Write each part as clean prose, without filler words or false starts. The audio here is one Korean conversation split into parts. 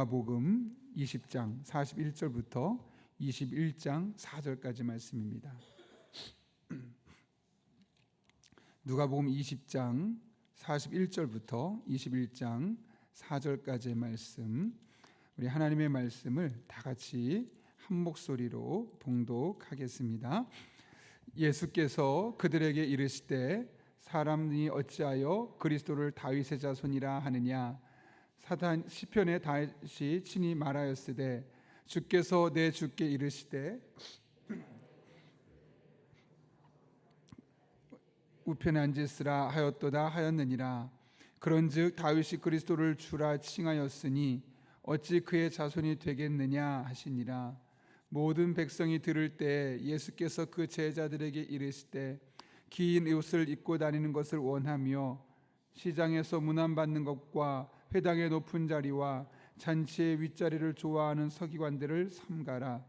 누가복음 20장 41절부터 21장 4절까지 말씀입니다. 누가복음 20장 41절부터 21장 4절까지의 말씀, 우리 하나님의 말씀을 다 같이 한 목소리로 봉독하겠습니다. 예수께서 그들에게 이르시되 사람이 어찌하여 그리스도를 다윗의 자손이라 하느냐. 시편에 다윗이 친히 말하였으되 주께서 내 주께 이르시되 우편에 앉으시라 하였도다 하였느니라. 그런즉 다윗이 그리스도를 주라 칭하였으니 어찌 그의 자손이 되겠느냐 하시니라. 모든 백성이 들을 때 예수께서 그 제자들에게 이르시되 긴 옷을 입고 다니는 것을 원하며 시장에서 문안받는 것과 회당의 높은 자리와 잔치의 윗자리를 좋아하는 서기관들을 삼가라.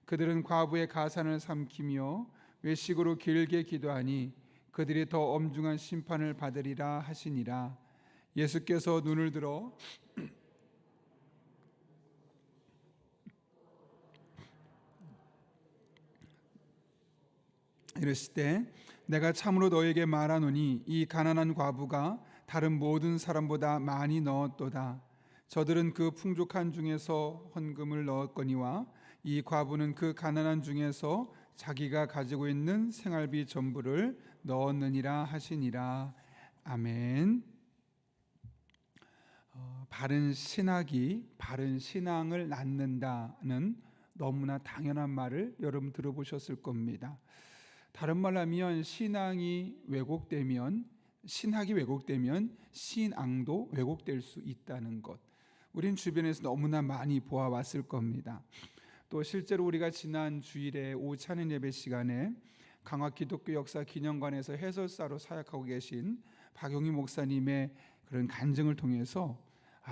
그들은 과부의 가산을 삼키며 외식으로 길게 기도하니 그들이 더 엄중한 심판을 받으리라 하시니라. 예수께서 눈을 들어 이르시되 내가 참으로 너에게 말하노니 이 가난한 과부가 다른 모든 사람보다 많이 넣었도다. 저들은 그 풍족한 중에서 헌금을 넣었거니와 이 과부는 그 가난한 중에서 자기가 가지고 있는 생활비 전부를 넣었느니라 하시니라. 아멘. 바른 신학이 바른 신앙을 낳는다는 너무나 당연한 말을 여러분 들어보셨을 겁니다. 다른 말로 하면 신학이 왜곡되면 신앙도 왜곡될 수 있다는 것, 우린 주변에서 너무나 많이 보아왔을 겁니다. 또 실제로 우리가 지난 주일에 오후 찬양 예배 시간에 강화 기독교 역사 기념관에서 해설사로 사역하고 계신 박용희 목사님의 그런 간증을 통해서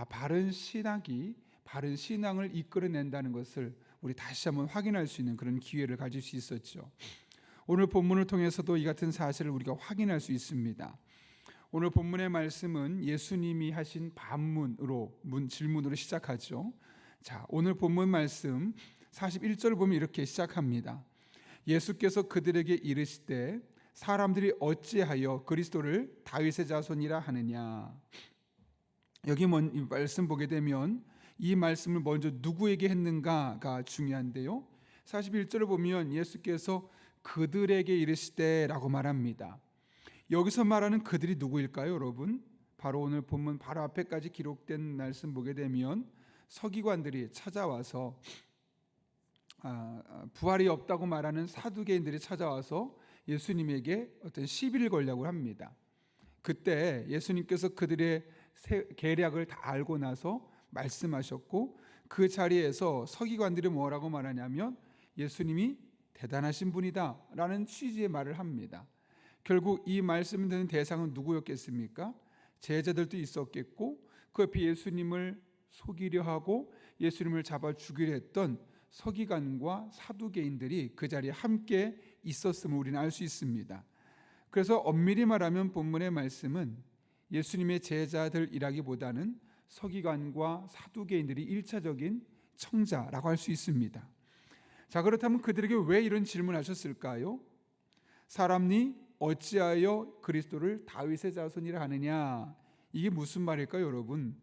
바른 신학이 바른 신앙을 이끌어낸다는 것을 우리 다시 한번 확인할 수 있는 그런 기회를 가질 수 있었죠. 오늘 본문을 통해서도 이 같은 사실을 우리가 확인할 수 있습니다. 오늘 본문의 말씀은 예수님이 하신 질문으로 시작하죠. 자, 오늘 본문 말씀 41절 보면 이렇게 시작합니다. 예수께서 그들에게 이르시되 사람들이 어찌하여 그리스도를 다윗의 자손이라 하느냐. 여기 이 말씀 보게 되면 이 말씀을 먼저 누구에게 했는가가 중요한데요. 41절을 보면 예수께서 그들에게 이르시되라고 말합니다. 여기서 말하는 그들이 누구일까요, 여러분? 바로 오늘 본문 바로 앞에까지 기록된 말씀 보게 되면 서기관들이 찾아와서 부활이 없다고 말하는 사두개인들이 찾아와서 예수님에게 어떤 시비를 걸려고 합니다. 그때 예수님께서 그들의 계략을 다 알고 나서 말씀하셨고, 그 자리에서 서기관들이 뭐라고 말하냐면 예수님이 대단하신 분이다 라는 취지의 말을 합니다. 결국 이 말씀을 듣는 대상은 누구였겠습니까? 제자들도 있었겠고, 그 옆에 예수님을 속이려 하고 예수님을 잡아 죽이려 했던 서기관과 사두개인들이 그 자리에 함께 있었음을 우리는 알 수 있습니다. 그래서 엄밀히 말하면 본문의 말씀은 예수님의 제자들이라기보다는 서기관과 사두개인들이 1차적인 청자라고 할 수 있습니다. 자, 그렇다면 그들에게 왜 이런 질문하셨을까요? 사람이 어찌하여 그리스도를 다윗의 자손이라 하느냐. 이게 무슨 말일까요, 여러분?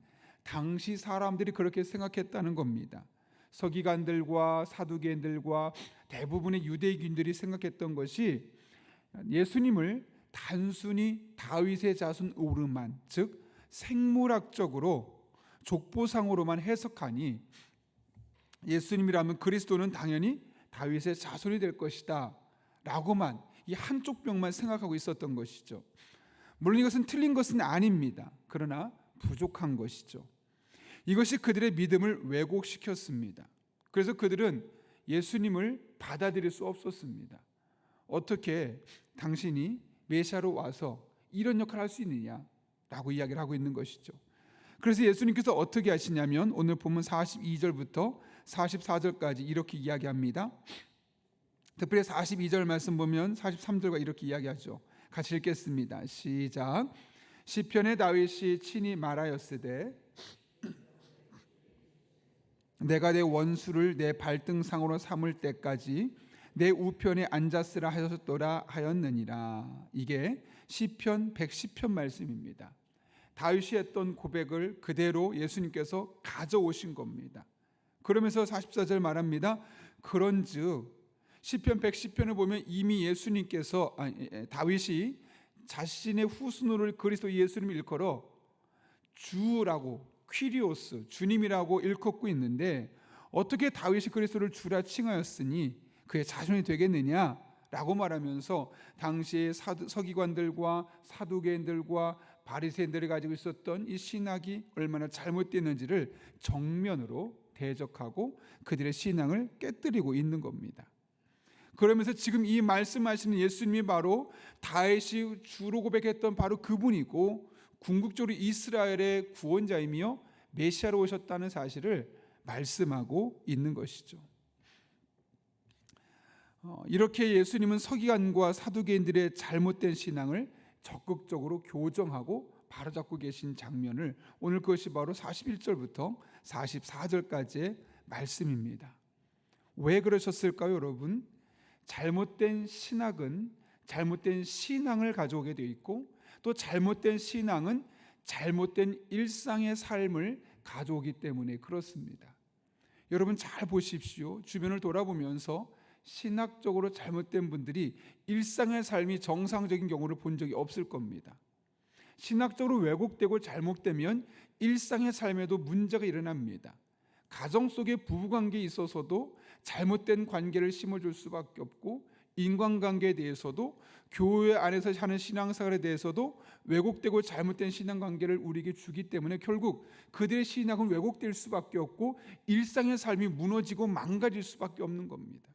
당시 사람들이 그렇게 생각했다는 겁니다. 서기관들과 사두개인들과 대부분의 유대인들이 생각했던 것이 예수님을 단순히 다윗의 자손 오르만, 즉 생물학적으로 족보상으로만 해석하니 예수님이라면 그리스도는 당연히 다윗의 자손이 될 것이다 라고만, 이 한쪽 병만 생각하고 있었던 것이죠. 물론 이것은 틀린 것은 아닙니다. 그러나 부족한 것이죠. 이것이 그들의 믿음을 왜곡시켰습니다. 그래서 그들은 예수님을 받아들일 수 없었습니다. 어떻게 당신이 메시아로 와서 이런 역할을 할 수 있느냐라고 이야기를 하고 있는 것이죠. 그래서 예수님께서 어떻게 하시냐면 오늘 본문 42절부터 44절까지 이렇게 이야기합니다. 특별히 42절 말씀 보면 43절과 이렇게 이야기하죠. 같이 읽겠습니다. 시작. 시편에 다윗이 친히 말하였으되 내가 내 원수를 내 발등상으로 삼을 때까지 내 우편에 앉았으라 하셨더라 하였느니라. 이게 시편 110편 말씀입니다. 다윗이 했던 고백을 그대로 예수님께서 가져오신 겁니다. 그러면서 44절 말합니다. 그런즉 시편 110편을 보면 이미 예수님께서 다윗이 자신의 후순으로 그리스도 예수님을 일컬어 주라고, 퀴리오스, 주님이라고 일컫고 있는데, 어떻게 다윗이 그리스도를 주라 칭하였으니 그의 자손이 되겠느냐라고 말하면서 당시의 서기관들과 사두개인들과 바리새인들이 가지고 있었던 이 신학이 얼마나 잘못됐는지를 정면으로 대적하고 그들의 신앙을 깨뜨리고 있는 겁니다. 그러면서 지금 이 말씀하시는 예수님이 바로 다윗이 주로 고백했던 바로 그분이고 궁극적으로 이스라엘의 구원자이며 메시아로 오셨다는 사실을 말씀하고 있는 것이죠. 이렇게 예수님은 서기관과 사두개인들의 잘못된 신앙을 적극적으로 교정하고 바로잡고 계신 장면을, 오늘 그것이 바로 41절부터 44절까지의 말씀입니다. 왜 그러셨을까요, 여러분? 잘못된 신학은 잘못된 신앙을 가져오게 되어 있고, 또 잘못된 신앙은 잘못된 일상의 삶을 가져오기 때문에 그렇습니다. 여러분 잘 보십시오. 주변을 돌아보면서 신학적으로 잘못된 분들이 일상의 삶이 정상적인 경우를 본 적이 없을 겁니다. 신학적으로 왜곡되고 잘못되면 일상의 삶에도 문제가 일어납니다. 가정 속의 부부관계에 있어서도 잘못된 관계를 심어줄 수밖에 없고, 인간관계에 대해서도, 교회 안에서 하는 신앙생활에 대해서도 왜곡되고 잘못된 신앙관계를 우리에게 주기 때문에 결국 그들의 신앙은 왜곡될 수밖에 없고 일상의 삶이 무너지고 망가질 수밖에 없는 겁니다.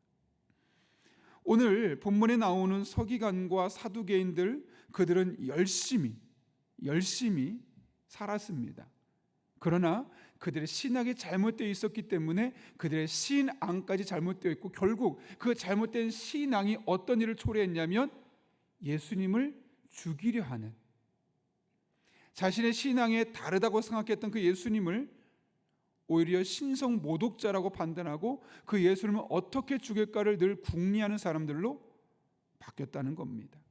오늘 본문에 나오는 서기관과 사두개인들, 그들은 열심히 살았습니다. 그러나 그들의 신학이 잘못되어 있었기 때문에 그들의 신앙까지 잘못되어 있고, 결국 그 잘못된 신앙이 어떤 일을 초래했냐면 예수님을 죽이려 하는, 자신의 신앙에 다르다고 생각했던 그 예수님을 오히려 신성 모독자라고 판단하고 그 예수님을 어떻게 죽일까를 늘 궁리하는 사람들로 바뀌었다는 겁니다.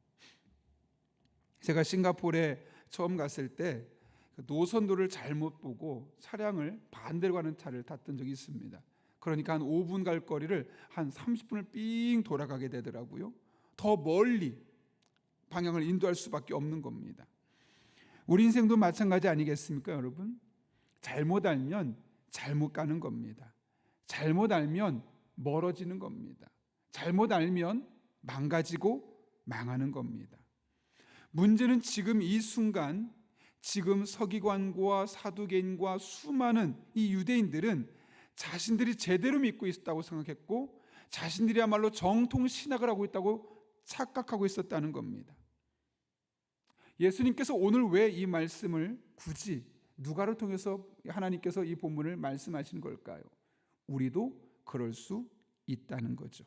제가 싱가포르에 처음 갔을 때 노선도를 잘못 보고 차량을 반대로 가는 차를 탔던 적이 있습니다. 그러니까 한 5분 갈 거리를 한 30분을 삥 돌아가게 되더라고요. 더 멀리 방향을 인도할 수밖에 없는 겁니다. 우리 인생도 마찬가지 아니겠습니까, 여러분? 잘못 알면 잘못 가는 겁니다. 잘못 알면 멀어지는 겁니다. 잘못 알면 망가지고 망하는 겁니다. 문제는 지금 이 순간, 지금 서기관과 사두개인과 수많은 이 유대인들은 자신들이 제대로 믿고 있었다고 생각했고, 자신들이야말로 정통 신학을 하고 있다고 착각하고 있었다는 겁니다. 예수님께서 오늘 왜 이 말씀을 굳이 누가를 통해서 하나님께서 이 본문을 말씀하시는 걸까요? 우리도 그럴 수 있다는 거죠.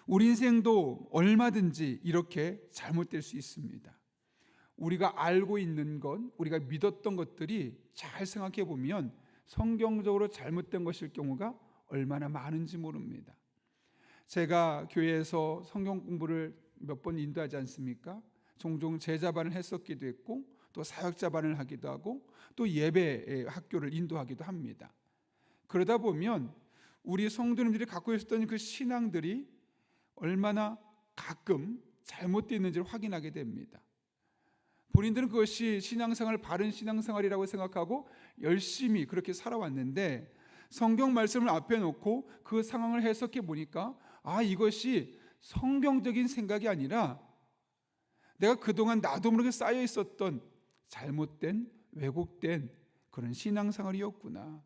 우리 인생도 얼마든지 이렇게 잘못될 수 있습니다. 우리가 알고 있는 것, 우리가 믿었던 것들이 잘 생각해 보면 성경적으로 잘못된 것일 경우가 얼마나 많은지 모릅니다. 제가 교회에서 성경 공부를 몇 번 인도하지 않습니까? 종종 제자반을 했었기도 했고, 또 사역자반을 하기도 하고, 또 예배 학교를 인도하기도 합니다. 그러다 보면 우리 성도님들이 갖고 있었던 그 신앙들이 얼마나 가끔 잘못되어 있는지를 확인하게 됩니다. 본인들은 그것이 신앙생활, 바른 신앙생활이라고 생각하고 열심히 그렇게 살아왔는데, 성경 말씀을 앞에 놓고 그 상황을 해석해 보니까 이것이 성경적인 생각이 아니라 내가 그동안 나도 모르게 쌓여 있었던 잘못된, 왜곡된 그런 신앙생활이었구나.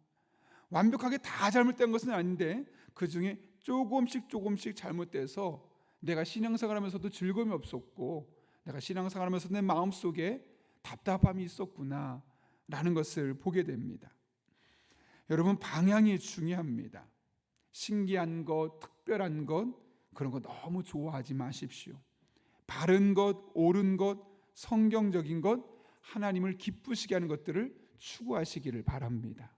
완벽하게 다 잘못된 것은 아닌데 그 중에 조금씩 잘못돼서 내가 신앙생활하면서도 즐거움이 없었고, 내가 신앙생활하면서 내 마음속에 답답함이 있었구나 라는 것을 보게 됩니다. 여러분, 방향이 중요합니다. 신기한 것, 특별한 것, 그런 거 너무 좋아하지 마십시오. 바른 것, 옳은 것, 성경적인 것, 하나님을 기쁘시게 하는 것들을 추구하시기를 바랍니다.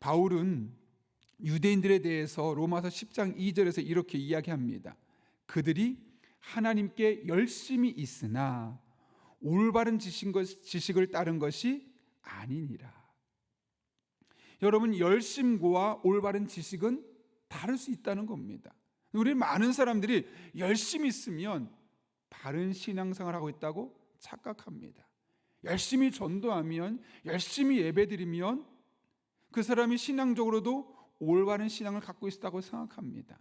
바울은 유대인들에 대해서 로마서 10장 2절에서 이렇게 이야기합니다. 그들이 하나님께 열심히 있으나 올바른 지식을 따른 것이 아니니라. 여러분, 열심과 올바른 지식은 다를 수 있다는 겁니다. 우리 많은 사람들이 열심히 있으면 바른 신앙생활을 하고 있다고 착각합니다. 열심히 전도하면, 열심히 예배드리면 그 사람이 신앙적으로도 올바른 신앙을 갖고 있다고 생각합니다.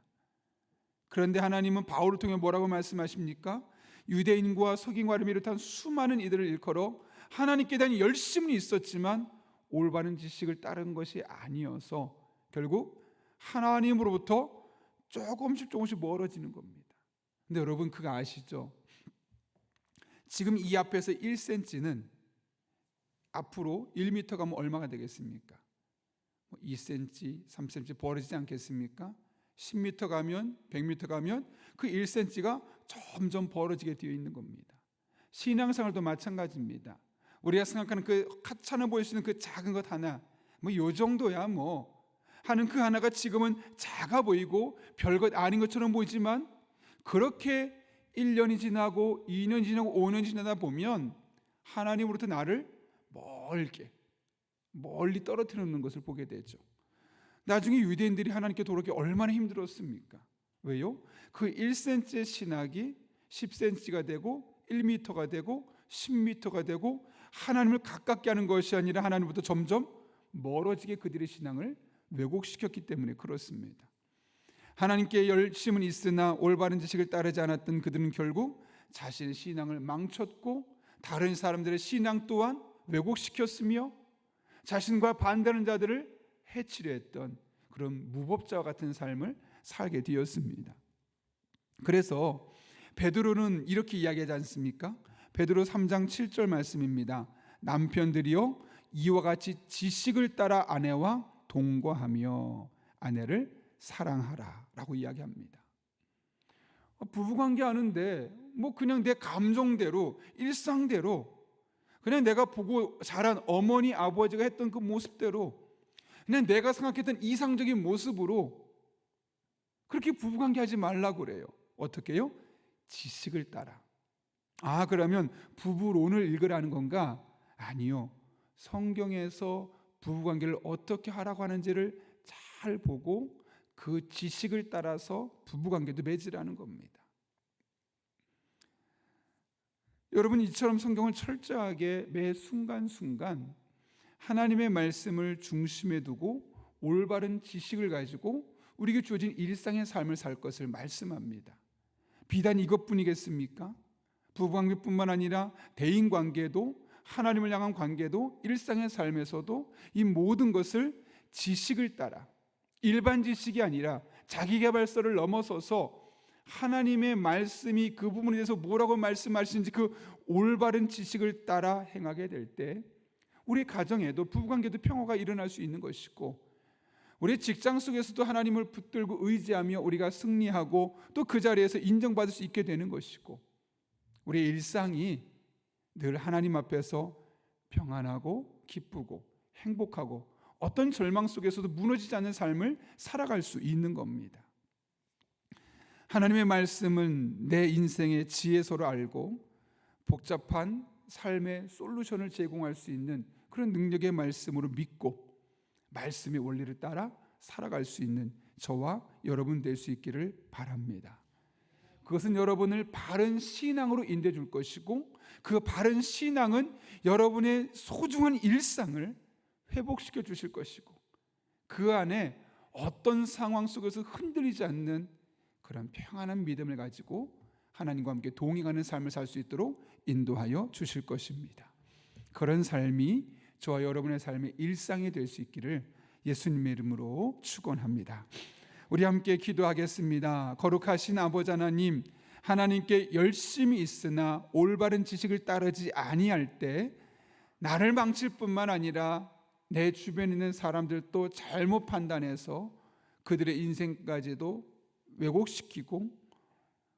그런데 하나님은 바울을 통해 뭐라고 말씀하십니까? 유대인과 서기관을 비롯한 수많은 이들을 일컬어 하나님께 대한 열심은 있었지만 올바른 지식을 따른 것이 아니어서 결국 하나님으로부터 조금씩 멀어지는 겁니다. 근데 여러분, 그거 아시죠? 지금 이 앞에서 1cm는 앞으로 1m 가면 얼마가 되겠습니까? 2cm, 3cm 벌어지지 않겠습니까? 10m 가면, 100m 가면 그 1cm가 점점 벌어지게 되어 있는 겁니다. 신앙생활도 마찬가지입니다. 우리가 생각하는 그 하찮아 보일 수 있는 그 작은 것 하나, 요 정도야 하는 그 하나가 지금은 작아 보이고 별것 아닌 것처럼 보이지만, 그렇게 1년이 지나고 2년이 지나고 5년이 지나다 보면 하나님으로부터 나를 멀리 떨어뜨리는 것을 보게 되죠. 나중에 유대인들이 하나님께 돌아오기 얼마나 힘들었습니까? 왜요? 그 1cm의 신학이 10cm가 되고 1m가 되고 10m가 되고 하나님을 가깝게 하는 것이 아니라 하나님부터 점점 멀어지게 그들의 신앙을 왜곡시켰기 때문에 그렇습니다. 하나님께 열심은 있으나 올바른 지식을 따르지 않았던 그들은 결국 자신의 신앙을 망쳤고 다른 사람들의 신앙 또한 왜곡시켰으며 자신과 반대하는 자들을 해치려 했던 그런 무법자와 같은 삶을 살게 되었습니다. 그래서 베드로는 이렇게 이야기하지 않습니까? 베드로 3장 7절 말씀입니다. 남편들이여 이와 같이 지식을 따라 아내와 동거하며 아내를 사랑하라 라고 이야기합니다. 부부관계 하는데 그냥 내 감정대로 일상대로 그냥 내가 보고 자란 어머니 아버지가 했던 그 모습대로 그냥 내가 생각했던 이상적인 모습으로 그렇게 부부관계 하지 말라고 그래요. 어떻게 해요? 지식을 따라. 그러면 부부론을 읽으라는 건가? 아니요. 성경에서 부부관계를 어떻게 하라고 하는지를 잘 보고 그 지식을 따라서 부부관계도 맺으라는 겁니다. 여러분, 이처럼 성경을 철저하게 매 순간순간 하나님의 말씀을 중심에 두고 올바른 지식을 가지고 우리에게 주어진 일상의 삶을 살 것을 말씀합니다. 비단 이것뿐이겠습니까? 부부관계뿐만 아니라 대인관계도, 하나님을 향한 관계도, 일상의 삶에서도 이 모든 것을 지식을 따라, 일반 지식이 아니라 자기계발서를 넘어서서 하나님의 말씀이 그 부분에 대해서 뭐라고 말씀하시는지 그 올바른 지식을 따라 행하게 될 때 우리 가정에도 부부관계도 평화가 일어날 수 있는 것이고, 우리 직장 속에서도 하나님을 붙들고 의지하며 우리가 승리하고 또 그 자리에서 인정받을 수 있게 되는 것이고, 우리 일상이 늘 하나님 앞에서 평안하고 기쁘고 행복하고 어떤 절망 속에서도 무너지지 않는 삶을 살아갈 수 있는 겁니다. 하나님의 말씀은 내 인생의 지혜서로 알고 복잡한 삶의 솔루션을 제공할 수 있는 그런 능력의 말씀으로 믿고 말씀의 원리를 따라 살아갈 수 있는 저와 여러분 될 수 있기를 바랍니다. 그것은 여러분을 바른 신앙으로 인도해 줄 것이고, 그 바른 신앙은 여러분의 소중한 일상을 회복시켜 주실 것이고, 그 안에 어떤 상황 속에서 흔들리지 않는 그런 평안한 믿음을 가지고 하나님과 함께 동행하는 삶을 살 수 있도록 인도하여 주실 것입니다. 그런 삶이 저와 여러분의 삶의 일상이 될 수 있기를 예수님의 이름으로 축원합니다. 우리 함께 기도하겠습니다. 거룩하신 아버지 하나님, 하나님께 열심히 있으나 올바른 지식을 따르지 아니할 때 나를 망칠 뿐만 아니라 내 주변에 있는 사람들도 잘못 판단해서 그들의 인생까지도 왜곡시키고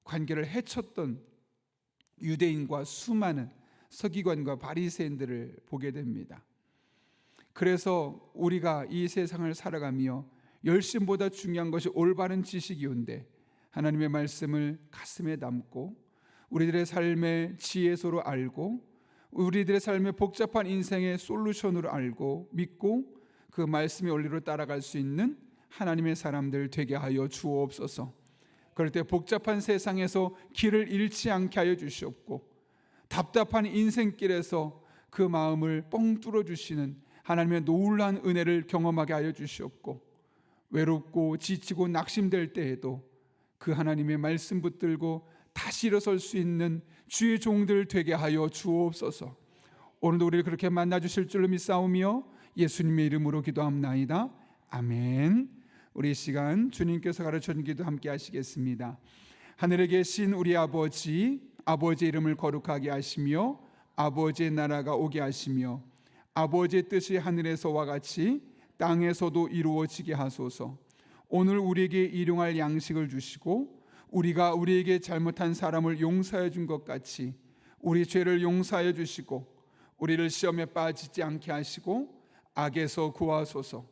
관계를 해쳤던 유대인과 수많은 서기관과 바리새인들을 보게 됩니다. 그래서 우리가 이 세상을 살아가며 열심보다 중요한 것이 올바른 지식이온데 하나님의 말씀을 가슴에 담고 우리들의 삶의 지혜소로 알고 우리들의 삶의 복잡한 인생의 솔루션으로 알고 믿고 그 말씀의 원리로 따라갈 수 있는 하나님의 사람들 되게 하여 주옵소서. 그럴 때 복잡한 세상에서 길을 잃지 않게 하여 주시옵고 답답한 인생길에서 그 마음을 뻥 뚫어주시는 하나님의 놀라운 은혜를 경험하게 하여 주시옵고 외롭고 지치고 낙심될 때에도 그 하나님의 말씀 붙들고 다시 일어설 수 있는 주의 종들 되게 하여 주옵소서. 오늘도 우리를 그렇게 만나주실 줄로 믿사오며 예수님의 이름으로 기도합나이다. 아멘. 우리 이 시간 주님께서 가르쳐준 기도 함께 하시겠습니다. 하늘에 계신 우리 아버지, 아버지의 이름을 거룩하게 하시며 아버지의 나라가 오게 하시며 아버지의 뜻이 하늘에서와 같이 땅에서도 이루어지게 하소서. 오늘 우리에게 일용할 양식을 주시고 우리가 우리에게 잘못한 사람을 용서해 준 것 같이 우리 죄를 용서하여 주시고 우리를 시험에 빠지지 않게 하시고 악에서 구하소서.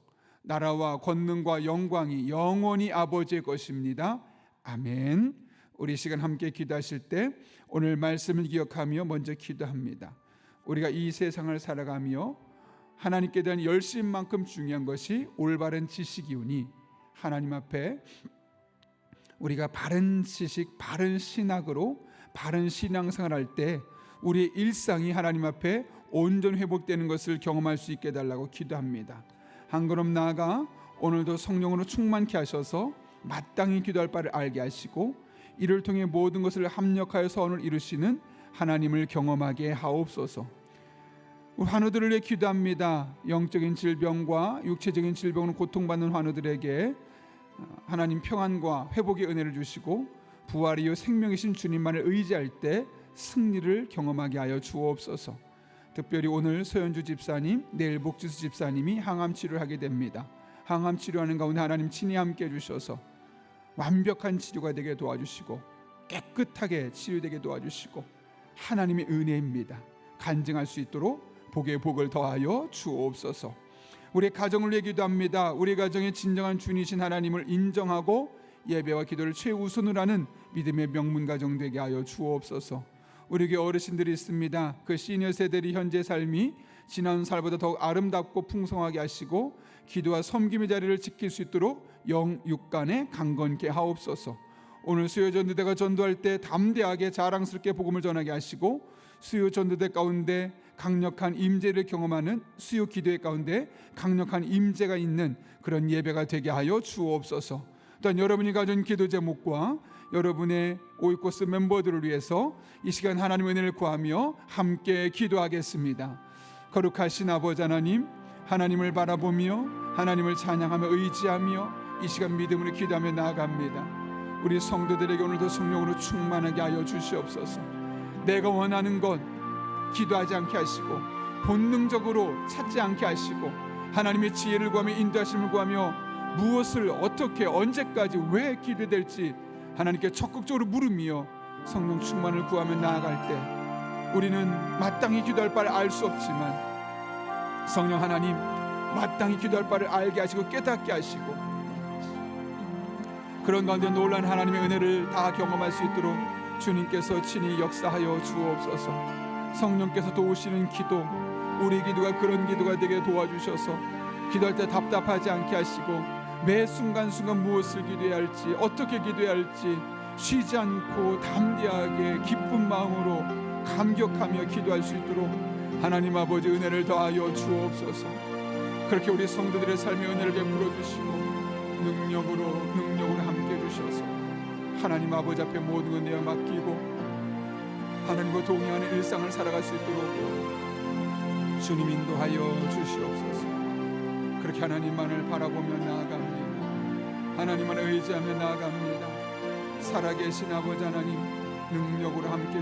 나라와 권능과 영광이 영원히 아버지의 것입니다. 아멘. 우리 시간 함께 기도하실 때 오늘 말씀을 기억하며 먼저 기도합니다. 우리가 이 세상을 살아가며 하나님께 대한 열심만큼 중요한 것이 올바른 지식이오니 하나님 앞에 우리가 바른 지식, 바른 신학으로 바른 신앙생활을 할 때 우리의 일상이 하나님 앞에 온전히 회복되는 것을 경험할 수 있게 해달라고 기도합니다. 한 걸음 나아가 오늘도 성령으로 충만케 하셔서 마땅히 기도할 바를 알게 하시고 이를 통해 모든 것을 합력하여 선을 이루시는 하나님을 경험하게 하옵소서. 환우들을 위해 기도합니다. 영적인 질병과 육체적인 질병으로 고통받는 환우들에게 하나님 평안과 회복의 은혜를 주시고 부활이요 생명이신 주님만을 의지할 때 승리를 경험하게 하여 주옵소서. 특별히 오늘 소연주 집사님, 내일 목지수 집사님이 항암 치료를 하게 됩니다. 항암 치료하는 가운데 하나님 친히 함께 해주셔서 완벽한 치료가 되게 도와주시고 깨끗하게 치료되게 도와주시고 하나님의 은혜입니다. 간증할 수 있도록 복의 복을 더하여 주옵소서. 우리 가정을 위해 기도합니다. 우리 가정의 진정한 주인이신 하나님을 인정하고 예배와 기도를 최우선으로 하는 믿음의 명문 가정 되게 하여 주옵소서. 우리에게 어르신들이 있습니다. 그 시니어 세대의 현재 삶이 지난 살보다 더욱 아름답고 풍성하게 하시고 기도와 섬김의 자리를 지킬 수 있도록 영육간에 강건케 하옵소서. 오늘 수요 전도대가 전도할 때 담대하게 자랑스럽게 복음을 전하게 하시고 수요 전도대 가운데 강력한 임재를 경험하는 수요 기도회 가운데 강력한 임재가 있는 그런 예배가 되게 하여 주옵소서. 또한 여러분이 가진 기도 제목과 여러분의 오이코스 멤버들을 위해서 이 시간 하나님의 은혜를 구하며 함께 기도하겠습니다. 거룩하신 아버지 하나님, 하나님을 바라보며 하나님을 찬양하며 의지하며 이 시간 믿음으로 기도하며 나아갑니다. 우리 성도들에게 오늘도 성령으로 충만하게 하여 주시옵소서. 내가 원하는 것 기도하지 않게 하시고 본능적으로 찾지 않게 하시고 하나님의 지혜를 구하며 인도하심을 구하며 무엇을 어떻게 언제까지 왜 기도될지 하나님께 적극적으로 물으며 성령 충만을 구하며 나아갈 때 우리는 마땅히 기도할 바를 알 수 없지만 성령 하나님 마땅히 기도할 바를 알게 하시고 깨닫게 하시고 그런 가운데 놀라운 하나님의 은혜를 다 경험할 수 있도록 주님께서 친히 역사하여 주옵소서. 성령께서 도우시는 기도, 우리 기도가 그런 기도가 되게 도와주셔서 기도할 때 답답하지 않게 하시고 매 순간순간 무엇을 기도해야 할지 어떻게 기도해야 할지 쉬지 않고 담대하게 기쁜 마음으로 감격하며 기도할 수 있도록 하나님 아버지 은혜를 더하여 주옵소서. 그렇게 우리 성도들의 삶의 은혜를 베풀어 주시고 능력으로 함께 해주셔서 하나님 아버지 앞에 모든 것 내어 맡기고 하나님과 동행하는 일상을 살아갈 수 있도록 주님 인도하여 주시옵소서. 그렇게 하나님만을 바라보며 나아갑니다. 하나님만을 의지하며 나아갑니다. 살아계신 아버지 하나님 능력으로 함께